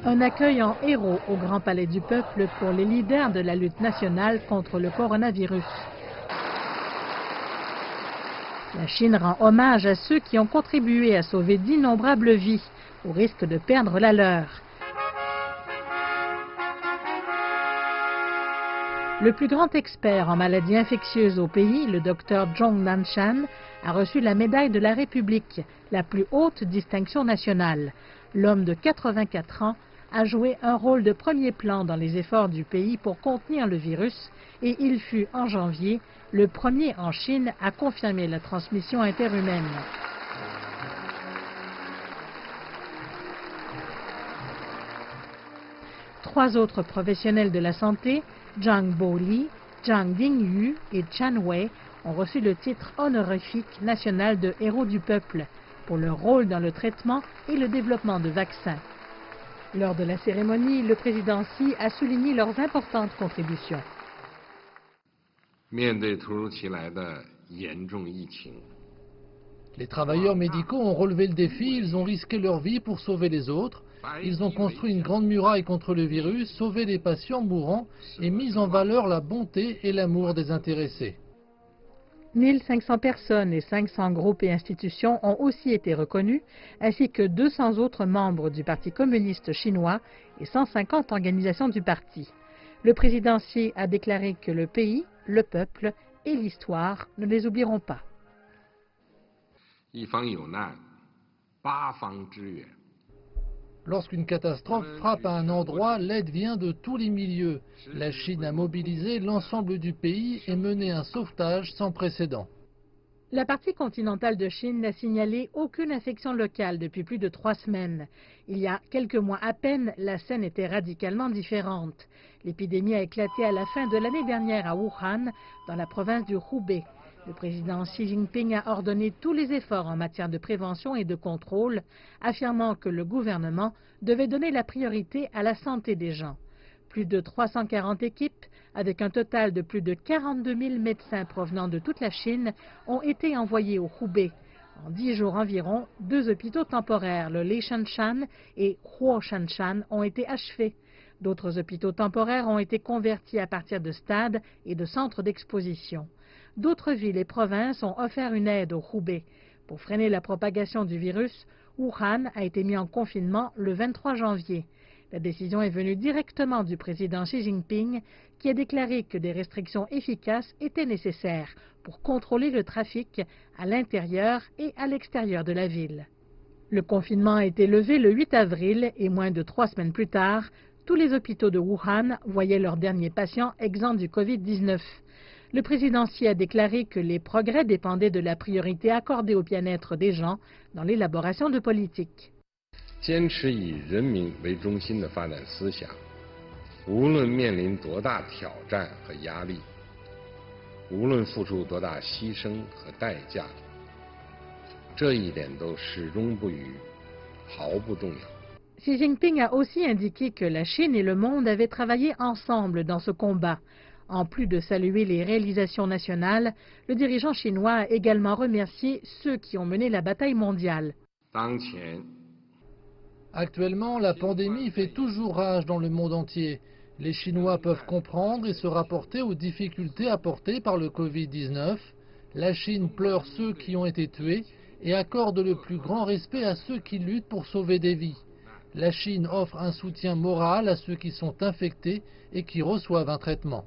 Un accueil en héros au Grand Palais du Peuple pour les leaders de la lutte nationale contre le coronavirus. La Chine rend hommage à ceux qui ont contribué à sauver d'innombrables vies, au risque de perdre la leur. Le plus grand expert en maladies infectieuses au pays, le docteur Zhong Nanshan, a reçu la médaille de la République, la plus haute distinction nationale. L'homme de 84 ans a joué un rôle de premier plan dans les efforts du pays pour contenir le virus et il fut, en janvier, le premier en Chine à confirmer la transmission interhumaine. Trois autres professionnels de la santé, Zhang Boli, Zhang Dingyu et Chen Wei, ont reçu le titre honorifique national de héros du peuple pour leur rôle dans le traitement et le développement de vaccins. Lors de la cérémonie, le président Xi a souligné leurs importantes contributions. Les travailleurs médicaux ont relevé le défi, ils ont risqué leur vie pour sauver les autres. Ils ont construit une grande muraille contre le virus, sauvé les patients mourants et mis en valeur la bonté et l'amour des intéressés. 1500 personnes et 500 groupes et institutions ont aussi été reconnus, ainsi que 200 autres membres du Parti communiste chinois et 150 organisations du parti. Le président Xi a déclaré que le pays, le peuple et l'histoire ne les oublieront pas. Lorsqu'une catastrophe frappe à un endroit, l'aide vient de tous les milieux. La Chine a mobilisé l'ensemble du pays et mené un sauvetage sans précédent. La partie continentale de Chine n'a signalé aucune infection locale depuis plus de 3 semaines. Il y a quelques mois à peine, la scène était radicalement différente. L'épidémie a éclaté à la fin de l'année dernière à Wuhan, dans la province du Hubei. Le président Xi Jinping a ordonné tous les efforts en matière de prévention et de contrôle, affirmant que le gouvernement devait donner la priorité à la santé des gens. Plus de 340 équipes, avec un total de plus de 42 000 médecins provenant de toute la Chine, ont été envoyés au Hubei. En 10 jours environ, 2 hôpitaux temporaires, le Lishanshan et Huoshanshan, ont été achevés. D'autres hôpitaux temporaires ont été convertis à partir de stades et de centres d'exposition. D'autres villes et provinces ont offert une aide au Hubei. Pour freiner la propagation du virus, Wuhan a été mis en confinement le 23 janvier. La décision est venue directement du président Xi Jinping, qui a déclaré que des restrictions efficaces étaient nécessaires pour contrôler le trafic à l'intérieur et à l'extérieur de la ville. Le confinement a été levé le 8 avril et moins de 3 semaines plus tard, tous les hôpitaux de Wuhan voyaient leurs derniers patients exempts du Covid-19. Le président Xi a déclaré que les progrès dépendaient de la priorité accordée au bien-être des gens dans l'élaboration de politiques. Xi Jinping a aussi indiqué que la Chine et le monde avaient travaillé ensemble dans ce combat. En plus de saluer les réalisations nationales, le dirigeant chinois a également remercié ceux qui ont mené la bataille mondiale. Actuellement, la pandémie fait toujours rage dans le monde entier. Les Chinois peuvent comprendre et se rapporter aux difficultés apportées par le Covid-19. La Chine pleure ceux qui ont été tués et accorde le plus grand respect à ceux qui luttent pour sauver des vies. La Chine offre un soutien moral à ceux qui sont infectés et qui reçoivent un traitement.